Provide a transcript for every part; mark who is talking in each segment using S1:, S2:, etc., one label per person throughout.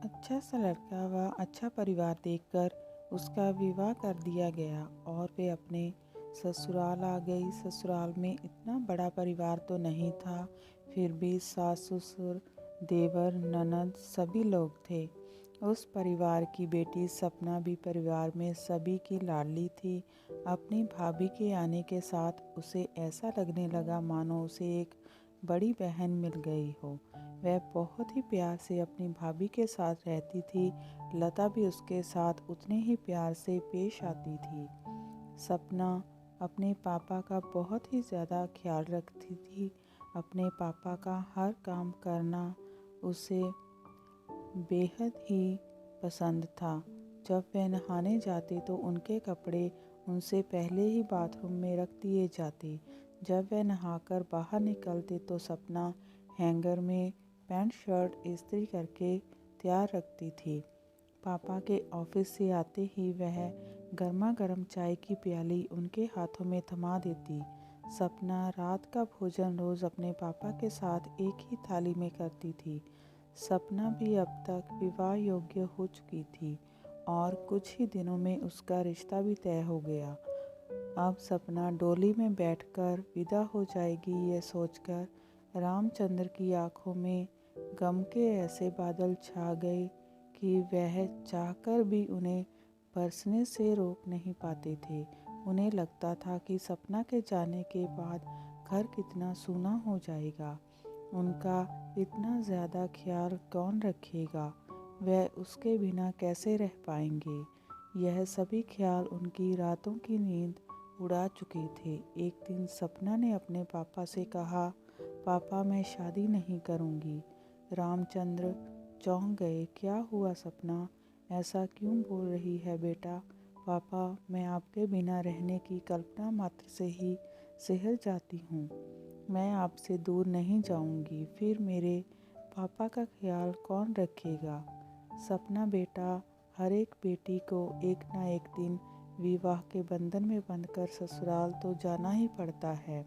S1: अच्छा सा लड़का व अच्छा परिवार देखकर उसका विवाह कर दिया गया और वे अपने ससुराल आ गई। ससुराल में इतना बड़ा परिवार तो नहीं था, फिर भी सास ससुर देवर ननद सभी लोग थे। उस परिवार की बेटी सपना भी परिवार में सभी की लाडली थी। अपनी भाभी के आने के साथ उसे ऐसा लगने लगा मानो उसे एक बड़ी बहन मिल गई हो। वह बहुत ही प्यार से अपनी भाभी के साथ रहती थी। लता भी उसके साथ उतने ही प्यार से पेश आती थी। सपना अपने पापा का बहुत ही ज़्यादा ख्याल रखती थी। अपने पापा का हर काम करना उसे बेहद ही पसंद था। जब वह नहाने जाते तो उनके कपड़े उनसे पहले ही बाथरूम में रख दिए जाते। जब वह नहाकर बाहर निकलते तो सपना हैंगर में पैंट शर्ट इस्त्री करके तैयार रखती थी। पापा के ऑफिस से आते ही वह गर्मा गर्म चाय की प्याली उनके हाथों में थमा देती। सपना रात का भोजन रोज़ अपने पापा के साथ एक ही थाली में करती थी। सपना भी अब तक विवाह योग्य हो चुकी थी और कुछ ही दिनों में उसका रिश्ता भी तय हो गया। अब सपना डोली में बैठकर विदा हो जाएगी, ये सोचकर रामचंद्र की आंखों में गम के ऐसे बादल छा गए कि वह चाहकर भी उन्हें बरसने से रोक नहीं पाते थे। उन्हें लगता था कि सपना के जाने के बाद घर कितना सूना हो जाएगा। उनका इतना ज़्यादा ख्याल कौन रखेगा? वह उसके बिना कैसे रह पाएंगे? यह सभी ख्याल उनकी रातों की नींद उड़ा चुके थे। एक दिन सपना ने अपने पापा से कहा, पापा मैं शादी नहीं करूँगी। रामचंद्र चौंक गए। क्या हुआ सपना? ऐसा क्यों बोल रही है बेटा? पापा मैं आपके बिना रहने की कल्पना मात्र से ही सिहर जाती हूँ। मैं आपसे दूर नहीं जाऊँगी, फिर मेरे पापा का ख्याल कौन रखेगा? सपना बेटा, हर एक बेटी को एक ना एक दिन विवाह के बंधन में बंधकर ससुराल तो जाना ही पड़ता है।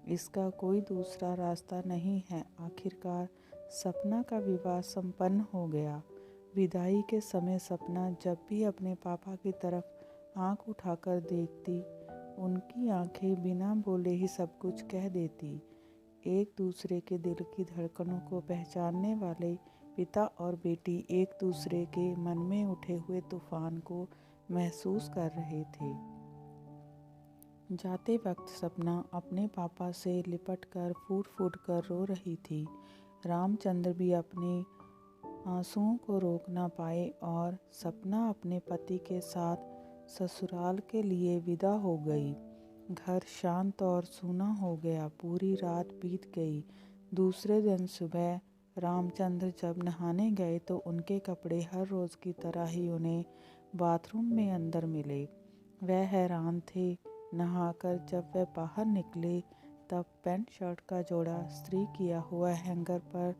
S1: इसका कोई दूसरा रास्ता नहीं है। आखिरकार सपना का विवाह संपन्न हो गया। विदाई के समय सपना जब भी अपने पापा की तरफ आंख उठाकर देखती, उनकी आंखें बिना बोले ही सब कुछ कह देती। एक दूसरे के दिल की धड़कनों को पहचानने वाले पिता और बेटी एक दूसरे के मन में उठे हुए तूफान को महसूस कर रहे थे। जाते वक्त सपना अपने पापा से लिपट कर फूट फूट कर रो रही थी। रामचंद्र भी अपने आंसुओं को रोक ना पाए और सपना अपने पति के साथ ससुराल के लिए विदा हो गई। घर शांत और सूना हो गया। पूरी रात बीत गई। दूसरे दिन सुबह रामचंद्र जब नहाने गए तो उनके कपड़े हर रोज़ की तरह ही उन्हें बाथरूम में अंदर मिले। वह हैरान थे। नहाकर जब वह बाहर निकले तब पैंट शर्ट का जोड़ा इस्त्री किया हुआ हैंगर पर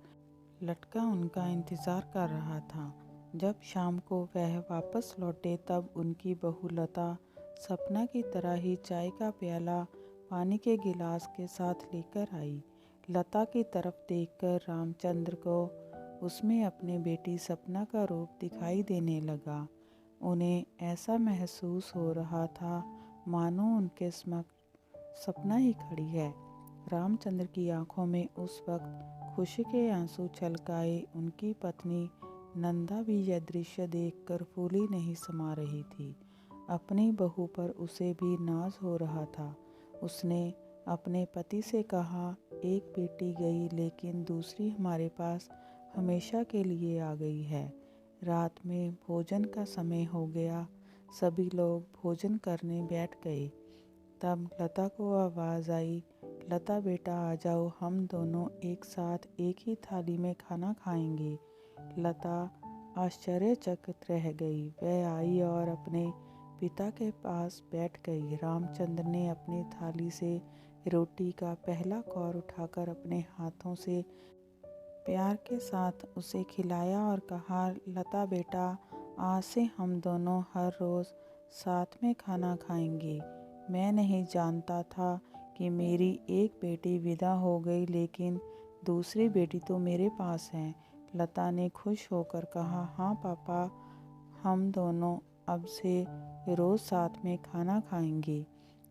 S1: लटका उनका इंतज़ार कर रहा था। जब शाम को वह वापस लौटे तब उनकी बहू लता सपना की तरह ही चाय का प्याला पानी के गिलास के साथ लेकर आई। लता की तरफ देखकर रामचंद्र को उसमें अपनी बेटी सपना का रूप दिखाई देने लगा। उन्हें ऐसा महसूस हो रहा था मानो उनके समक्ष सपना ही खड़ी है। रामचंद्र की आंखों में उस वक्त खुशी के आंसू छलकाए। उनकी पत्नी नंदा भी यह दृश्य देखकर फूली नहीं समा रही थी। अपनी बहू पर उसे भी नाज हो रहा था। उसने अपने पति से कहा, एक बेटी गई लेकिन दूसरी हमारे पास हमेशा के लिए आ गई है। रात में भोजन का समय हो गया। सभी लोग भोजन करने बैठ गए। तब लता को आवाज़ आई, लता बेटा आ जाओ, हम दोनों एक साथ एक ही थाली में खाना खाएंगे। लता आश्चर्यचकित रह गई। वह आई और अपने पिता के पास बैठ गई। रामचंद्र ने अपनी थाली से रोटी का पहला कौर उठाकर अपने हाथों से प्यार के साथ उसे खिलाया और कहा, लता बेटा, आज से हम दोनों हर रोज़ साथ में खाना खाएंगे। मैं नहीं जानता था कि मेरी एक बेटी विदा हो गई, लेकिन दूसरी बेटी तो मेरे पास है। लता ने खुश होकर कहा, हाँ पापा, हम दोनों अब से रोज़ साथ में खाना खाएंगे।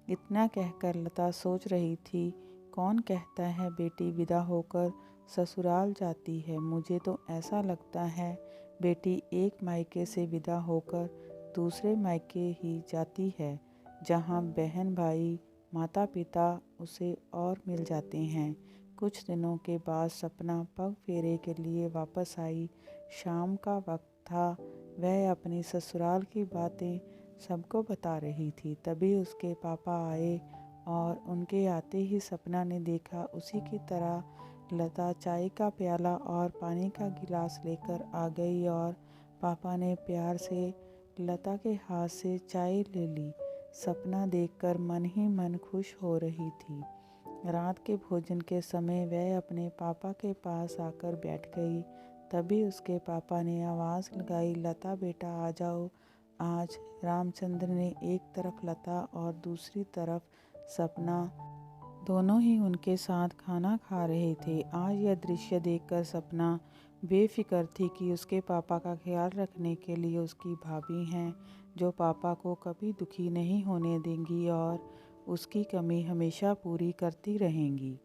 S1: इतना कहकर लता सोच रही थी, कौन कहता है बेटी विदा होकर ससुराल जाती है। मुझे तो ऐसा लगता है बेटी एक मायके से विदा होकर दूसरे मायके ही जाती है, जहाँ बहन भाई माता पिता उसे और मिल जाते हैं। कुछ दिनों के बाद सपना पग फेरे के लिए वापस आई। शाम का वक्त था। वह अपनी ससुराल की बातें सबको बता रही थी। तभी उसके पापा आए और उनके आते ही सपना ने देखा उसी की तरह लता चाय का प्याला और पानी का गिलास लेकर आ गई और पापा ने प्यार से लता के हाथ से चाय ले ली। सपना देखकर मन ही मन खुश हो रही थी। रात के भोजन के समय वह अपने पापा के पास आकर बैठ गई। तभी उसके पापा ने आवाज़ लगाई, लता बेटा आ जाओ। आज रामचंद्र ने एक तरफ लता और दूसरी तरफ सपना, दोनों ही उनके साथ खाना खा रहे थे। आज यह दृश्य देखकर सपना बेफिक्र थी कि उसके पापा का ख्याल रखने के लिए उसकी भाभी हैं, जो पापा को कभी दुखी नहीं होने देंगी और उसकी कमी हमेशा पूरी करती रहेंगी।